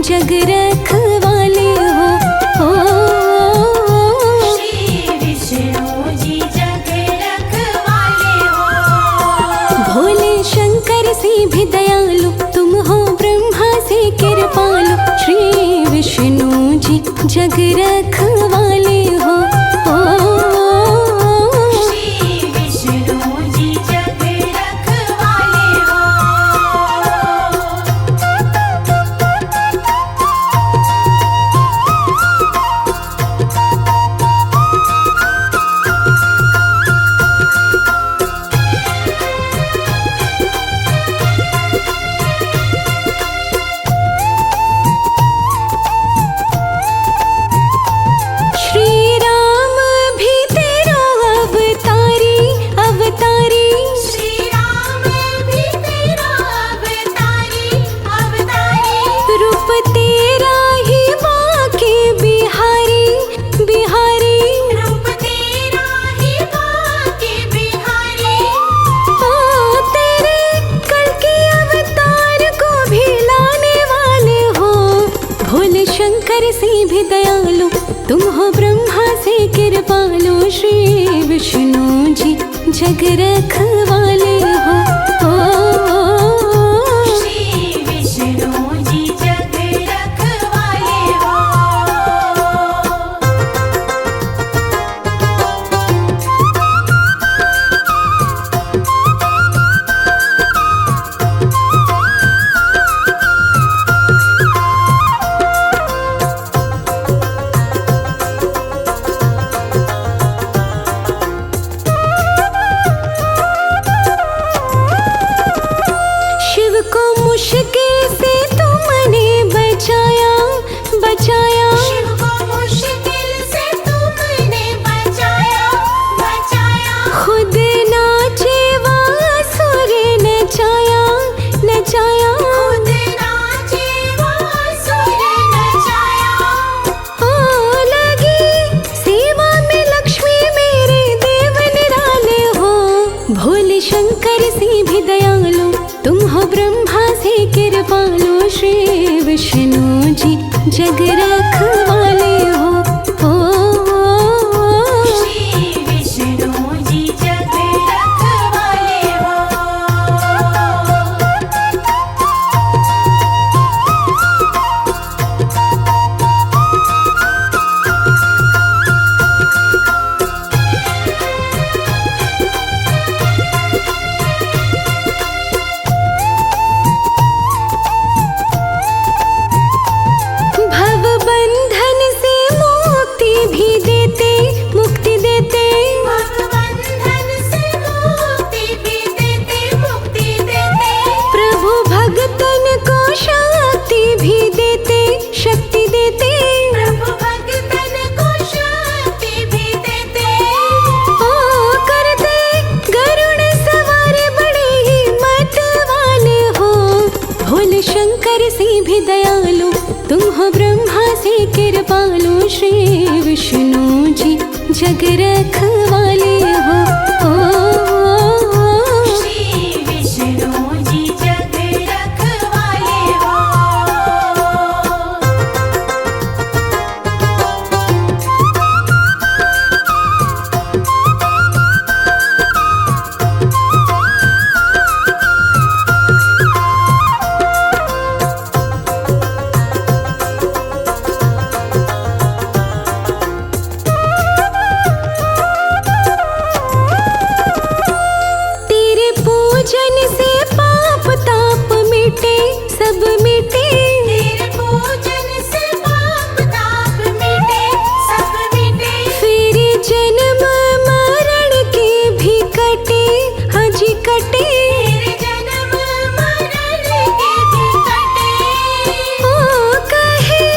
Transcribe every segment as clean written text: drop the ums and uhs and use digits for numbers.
जग रखवाले हो। श्री विष्णु जी जग रखवाले हो। भोले शंकर से भी दयालु तुम हो, ब्रह्मा से कृपालु। श्री विष्णु जी जग रखवाले हो। श्री विष्णु जी जग रखवाले हो। श्री राम भी तेरा अवतारी अवतारी। श्री राम भी तेरा अवतारी अवतारी। रूप तेरा ही बाके बिहारी बिहारी। रूप तेरा ही बाके बिहारी। तेरे कल के अवतार को भी लाने वाले हो। भोले शंकर से भी दयालु तुम हो, ब्रह्मा से कृपालु। श्री विष्णु जी जग रखवाले हो। श्री विष्णु जी जग रखवाले हो। शिव को मुश्किल से तुमने बचाया बचाया। शिव को मुश्किल से तुमने बचाया बचाया। खुद नाचे वासुर नचाया नचाया। खुद नाचे वासुर नचाया। लगी सेवा में लक्ष्मी मेरे देव निराले हो। भोले शंकर से भी दयालु तुम हो, ब्रह्मा से कृपालु। श्री विष्णु जी जग रखवाले हो। श्री विष्णु जी जग रखवाले हो। भव बंधन से मुक्ति भी देते मुक्ति देते। भवबंधन से मुक्ति भी देते मुक्ति देते। प्रभु भगतन को शक्ति भी देते शक्ति देते। प्रभु भगतन को शक्ति भी देते। करते गरुड़ सवार बड़े हिम्मत वाले हो। भोले शंकर से भी दयालु तुम हो, ब्रह्मा से कृपालु। श्री विष्णु जी जग रखवाले हो। श्री विष्णु जी जग रखवाले हो। तेरे पूजन से पाप ताप मिटे सब मिटे। तेरे पूजन से पाप ताप मिटे सब मिटे। फिर जन्म मरण के भी कटे हाजी कटे। तेरे जन्म मरण के भी कटे। कहे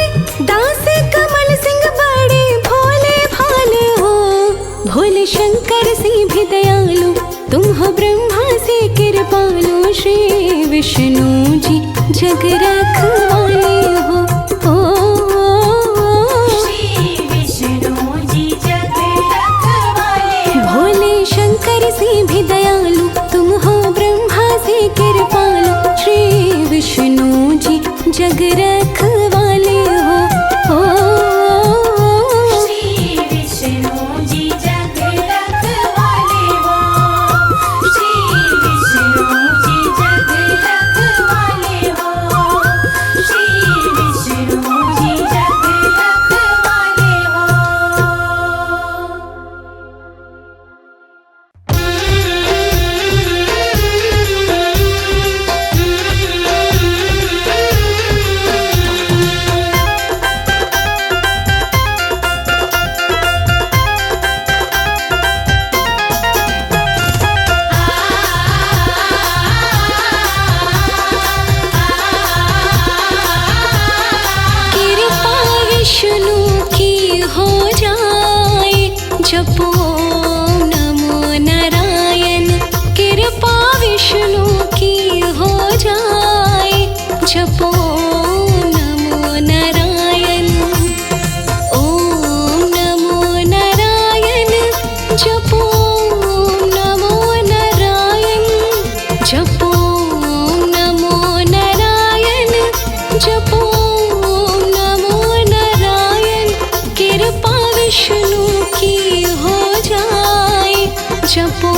दास कमल सिंह बड़े भोले भाले हो। भोले शंकर से भी दयालु तुम हो, ब्रह्मा से कृपालु। श्री विष्णु जी जग रखवाले हो। श्री विष्णु जी जग रखवाले हो। भोले शंकर से भी दयालु तुम हो, ब्रह्मा से कृपालु। श्री विष्णु जी जग रखवा जपो नमो नारायण, कृपा विष्णु की हो जाए। जपो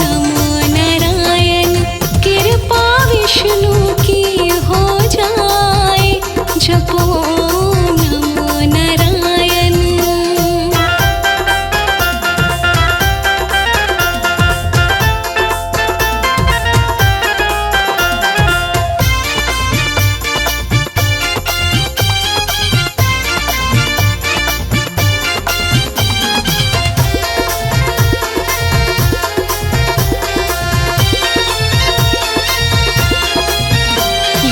नमो नारायण, कृपा विष्णु की हो जाए। जपो नमो नारायण।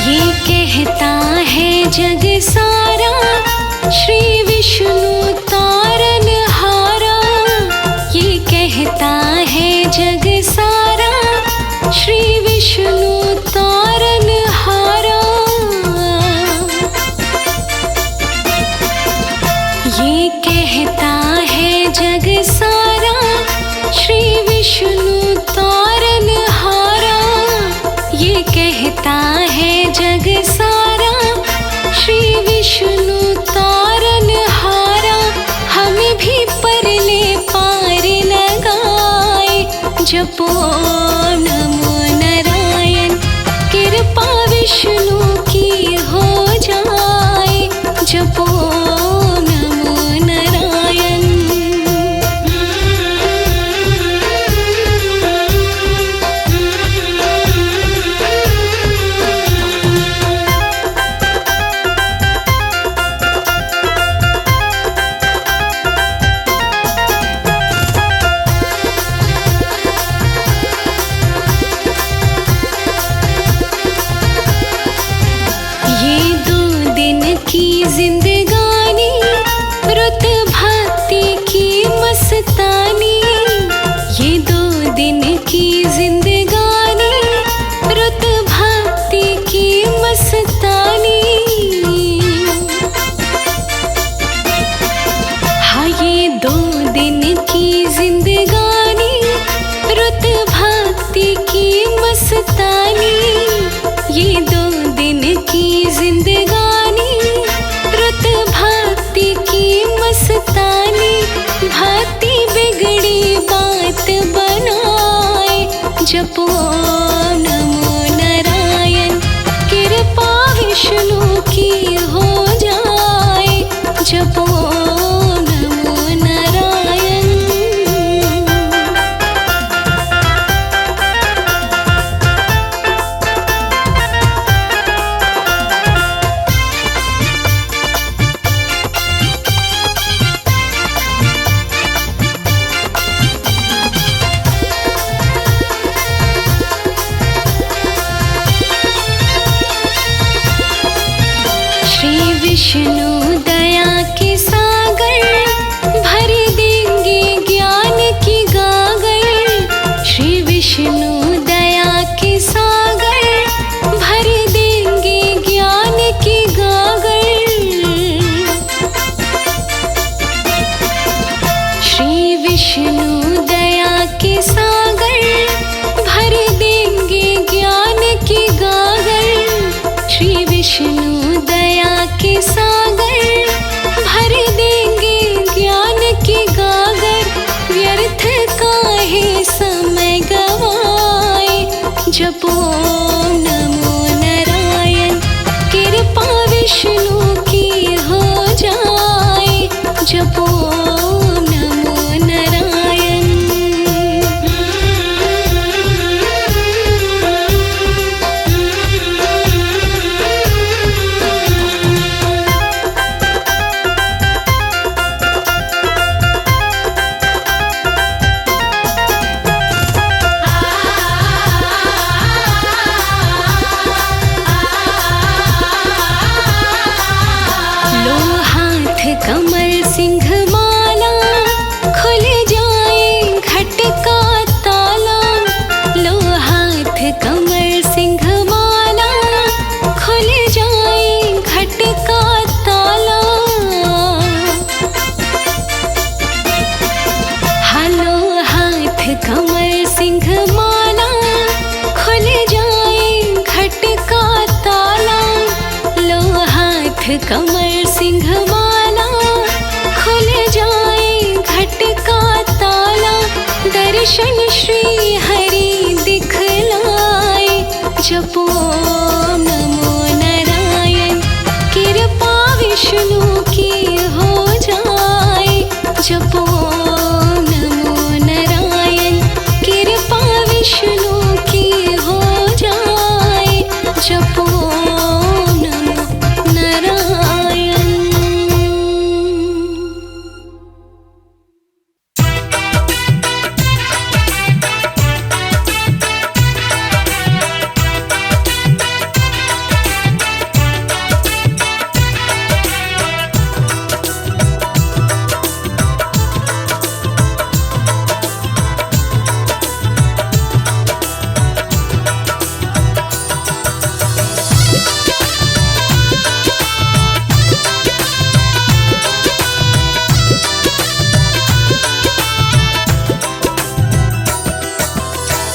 ये कहता है जग सारा, श्री विष्णु तारनहारा। ये कहता है जग सारा, श्री विष्णु तारनहारा। ये कहता है जग सारा, श्री विष्णु तारनहारा। ये कहता है जग सारा, श्री विष्णु तारनहारा। हमें भी परले पार लगाए। जपो नमो नारायण, कृपा विष्णु की हो जाए। जपो नमो नारायण। ये 2 दिन की जिंदगानी, रुत भक्ति की मस्तानी। ये 2 दिन की जिंदगानी, रुत भक्ति की मस्तानी। हाँ, ये 2 दिन की जिंदगानी, रुत भक्ति की मस्तानी। ये 2 दिन की जिंदगानी, रुत भक्ति की मस्तानी। भक्ति बिगड़ी बात बनाए। जपो नमो नारायण, कृपा विष्णु की हो जाए। जपो नमो नारायण। श्री विष्णु दया के सागर, भर देंगे ज्ञान की गागर। श्री विष्णु दया के सागर, भर देंगे ज्ञान की गागर। श्री विष्णु दया के सागर, भर देंगे ज्ञान की गागर। श्री विष्णु दया के सागर, भर देंगे ज्ञान की गागर। व्यर्थ काहे समय गवाए। जपो नमो नारायण, कृपा विष्णु की हो जाए। जपो नमो नारायण। कमल सिंह माला, खुल जाए घट का ताला। लो हाथ कमल सिंह माला, खुल जाए घट का ताला। हालो हाथ कमल सिंह माला, खुल जाए घट का ताला। लो कमर सिंह माला, खुल जाए घट का ताला, दर्शन श्री हरि दिखलाए। जपो ओम नमो नारायण, कृपा विष्णु की हो जाए। जपो ओम नमो नारायण, कृपा विष्णु की हो जाए। जपो ओम नमो नारायण।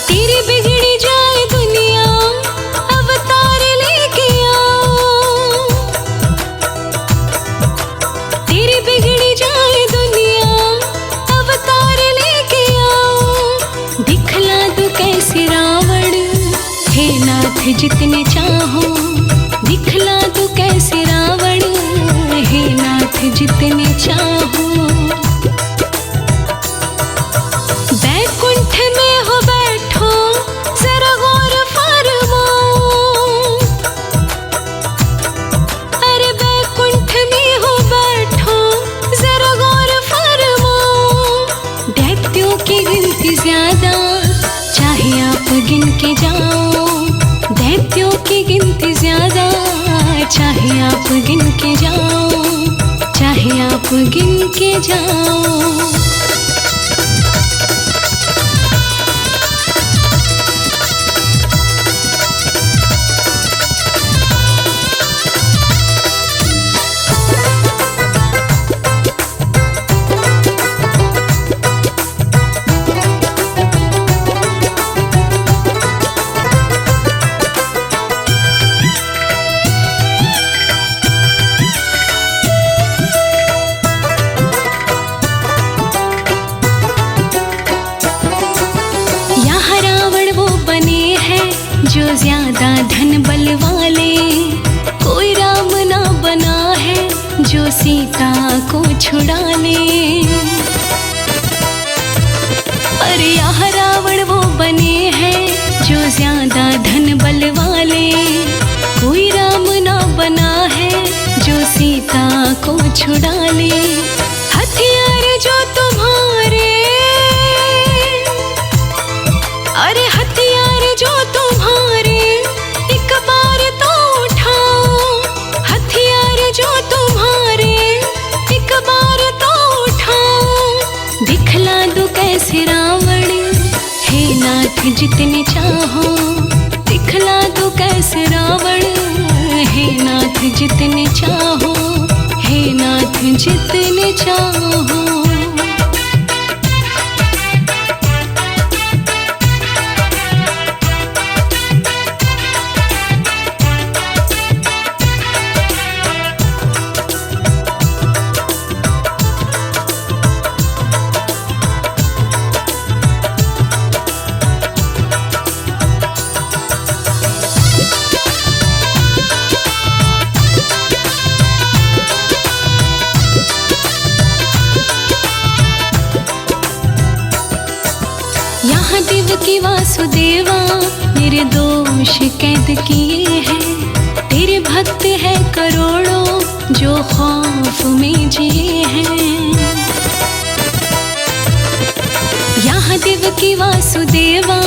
तेरी बिगड़ी जाए दुनिया, अवतार लेके आओ। तेरी बिगड़ी जाए दुनिया, अवतार लेके आओ। दिखला दो कैसे रावण, हे नाथ जितने चाहो। दिखला दो कैसे रावण, हे नाथ जितने चाहो। बैकुंठ में हो बैठो, जरा गौर फरमाओ। अरे बैकुंठ में हो बैठो, जरा गौर फरमाओ। दैत्यों की गिनती ज्यादा, चाहे आप गिन के जाओ। दैत्यों की गिनती ज्यादा, चाहे आप गिन के जाओ। चाहे आप गिन के जाओ। जो ज्यादा धन बल वाले, कोई राम ना बना है जो सीता को छुड़ा ले। अरे यहाँ रावण वो बने हैं जो ज्यादा धन बल वाले, कोई राम ना बना है जो सीता को छुड़ा ले। हथियार जो तुम्हारे, अरे हथियार जो तुम्हारे, एक बार तो उठाओ। हथियार जो तुम्हारे, एक बार तो उठाओ। दिखला दो कैसे रावण, हे नाथ जितने चाहो। दिखला दो कैसे रावण, हे नाथ जितने चाहो। हे नाथ जितने चाहो। देवकी वासुदेवा निर्दोष कैद किए हैं। तेरे भक्त है करोड़ों जो खौफ में जिए हैं। यहाँ देवकी वासुदेवा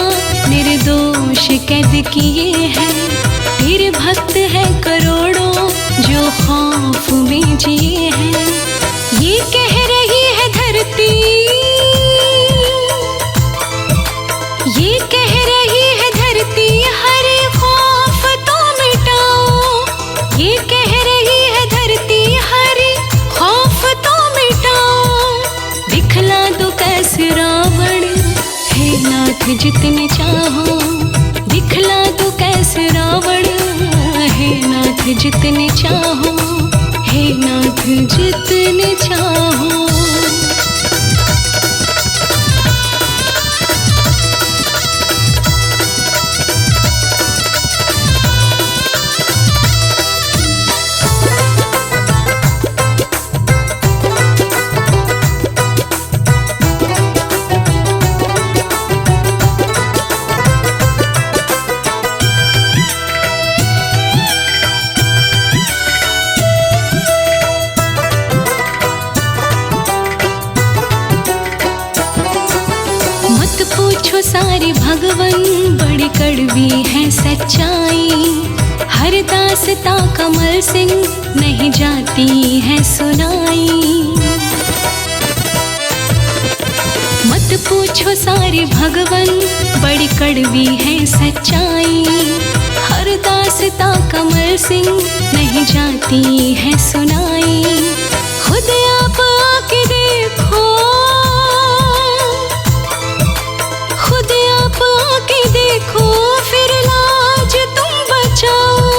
निर्दोष कैद किए हैं। तेरे भक्त है करोड़ों जो खौफ में जिए हैं। ये कह रही है धरती, ये कह रही है धरती, हर खौफ तो मिटाओ। ये कह रही है धरती, हर खौफ तो मिटाओ। दिखला दो कैसे रावण, हे नाथ जितने चाहो। दिखला दो कैसे रावण, हे नाथ जितने चाहो। हे नाथ जितने चाहो। मत पूछो सारे भगवन बड़ी कड़वी है सच्चाई। हर दासता कमल सिंह नहीं जाती है सुनाई। मत पूछो सारे भगवन बड़ी कड़वी है सच्चाई। हर दासता कमल सिंह नहीं जाती है सुनाई। खुद आप आके देखो, खुद आप आके देखो, फिर लाज तुम बचाओ।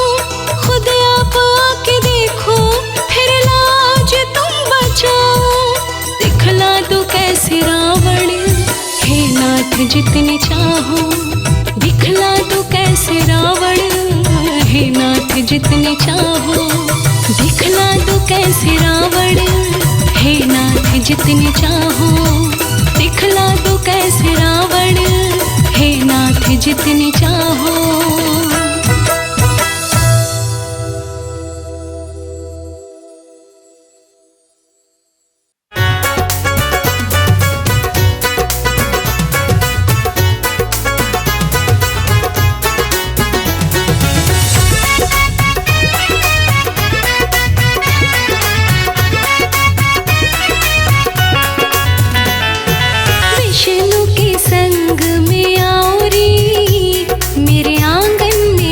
खुद आप आके देखो, फिर लाज तुम बचाओ। दिखला दो कैसे रावण, हे नाथ जितने चाहो। दिखला दो कैसे रावण, हे नाथ जितने चाहो। दिखला दो कैसे रावण, हे नाथ जितने चाहो। दिखला दो कैसे रावण, हे नाथ जितने चाहो। विष्णु के संग में आओ रे, मेरे आंगन में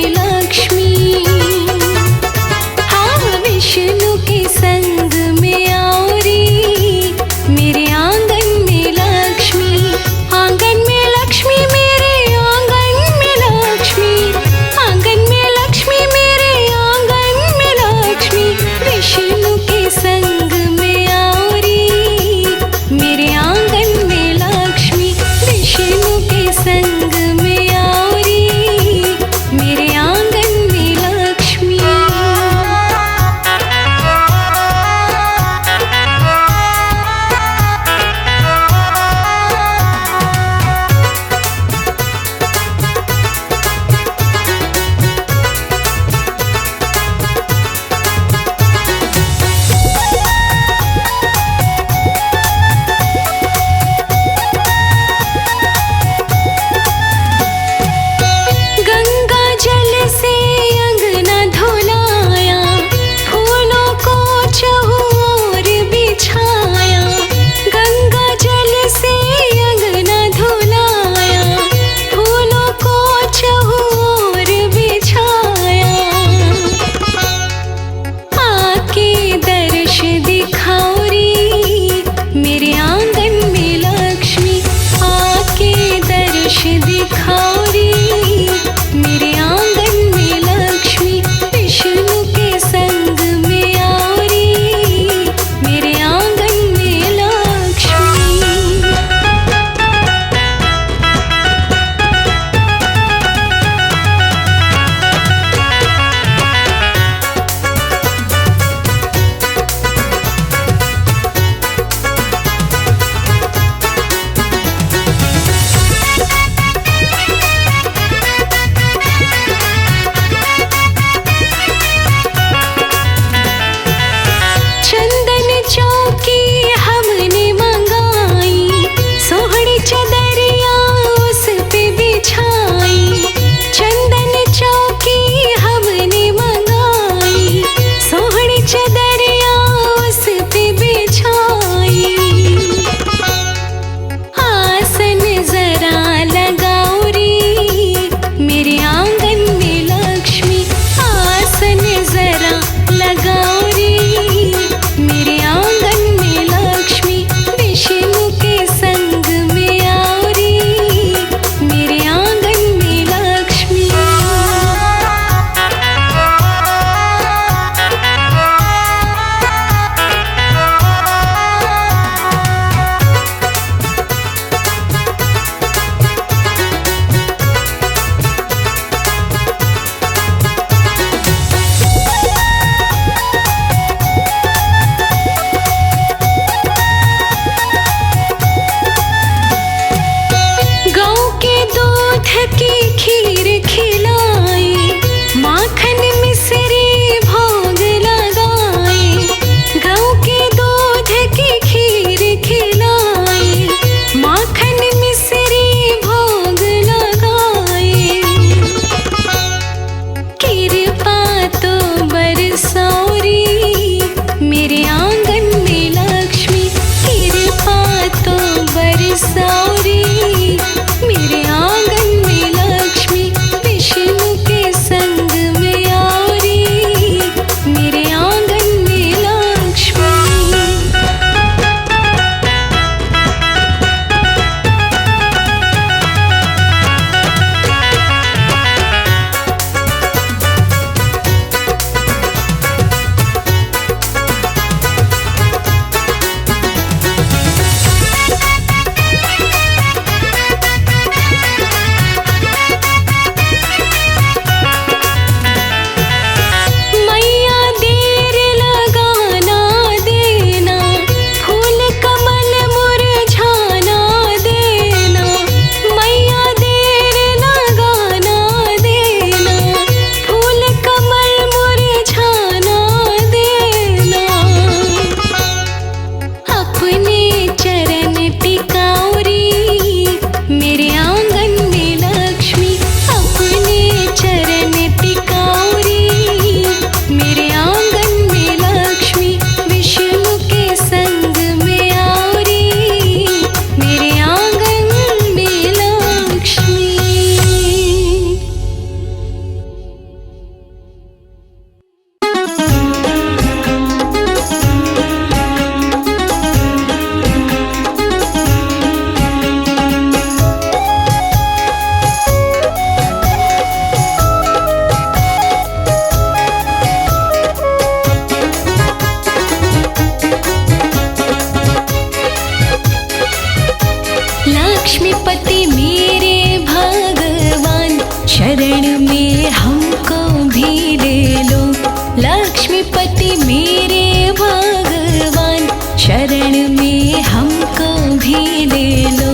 लक्ष्मीपति मेरे भगवान, शरण में हमको भी ले लो,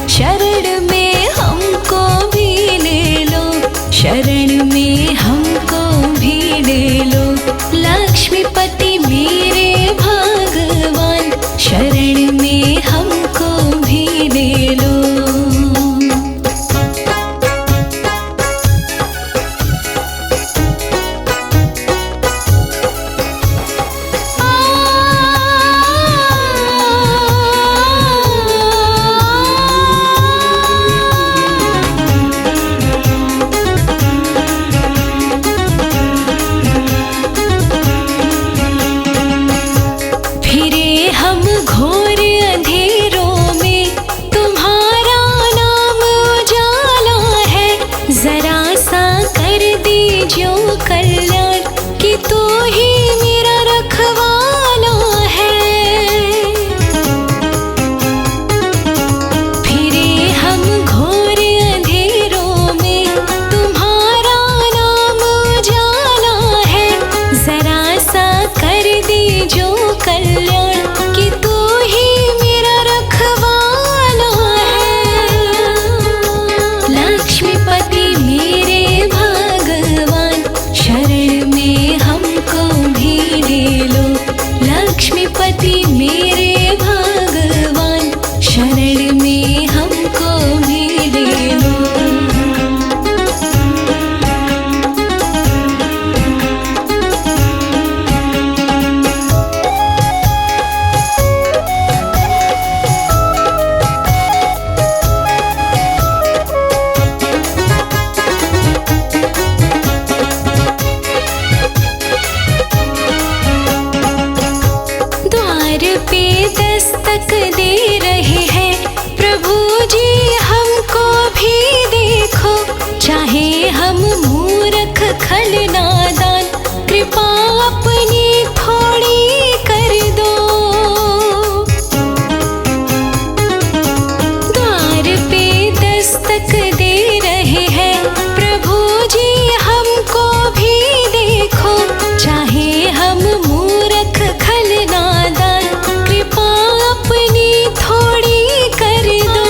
शरण में हमको भी ले लो, शरण में हमको भी ले लो। लक्ष्मीपति मेरे भगवान, शरण में हमको भी ले लो। हम घोर अंधेरों में, तुम्हारा नाम उजाला है, जरा सा कर दीजियो कल्याण, कि तू ही मेरा रखवाला है। फिरे हम घोर अंधेरों में, तुम्हारा नाम उजाला है, जरा सा कर दीजियो कल्याण, लक्ष्मीपति मेरे भगवान, शरण में हमको भी ले लो, लक्ष्मीपति मेरे भगवान, शरण में हमको भी ले लो। पे दस्तक दे रहे हैं प्रभु जी, हमको भी देखो, चाहे हम मूर्ख खल नादान, कृपा अपनी थोड़ी कर दो। द्वार पे दस्तक दे रहे हैं प्रभु जी, हमको भी देखो, चाहे हम मूर्ख खल नादान, अपनी थोड़ी कर दो।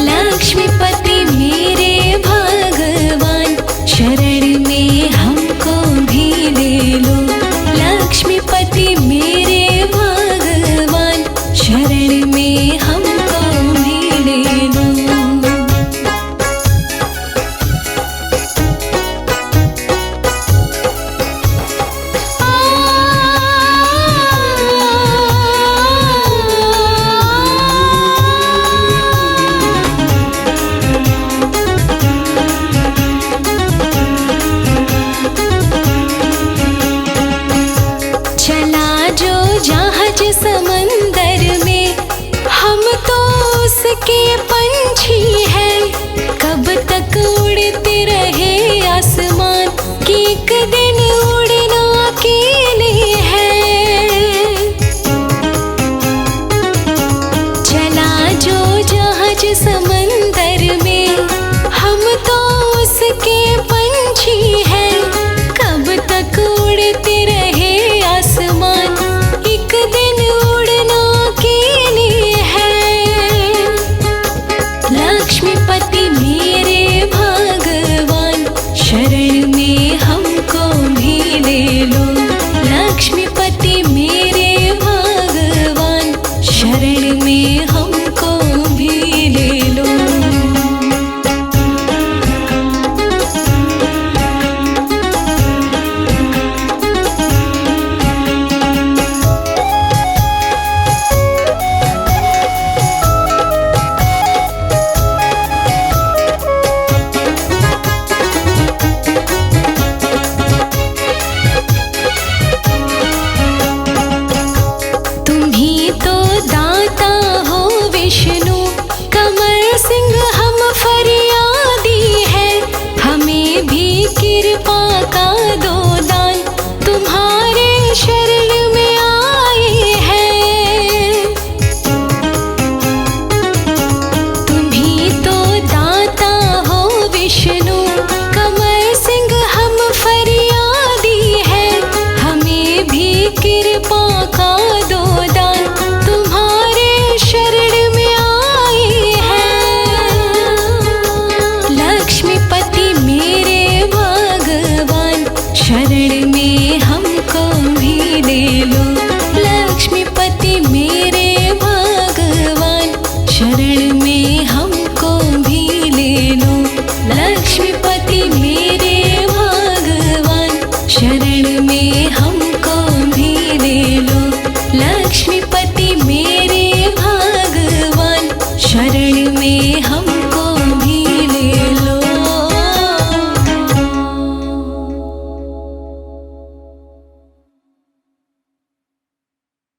लक्ष्मीपति मेरे भगवान, शरण में हमको भी ले लो, लक्ष्मीपति मेरे भगवान, शरण में हमको भी ले लो। जहाज समंदर में, हम तो उसके पंछी हैं, कब तक उड़ते रहे आसमान, कि एक दिन उड़ना अकेले है। चला जो जहाज समंदर में, हम तो उसके पंछी हैं, कब तक उड़ते रहे आसमान, एक दिन उड़ना अकेले है। लक्ष्मीपति मेरे भगवान, शरण में हमको भी ले लो, लक्ष्मीपति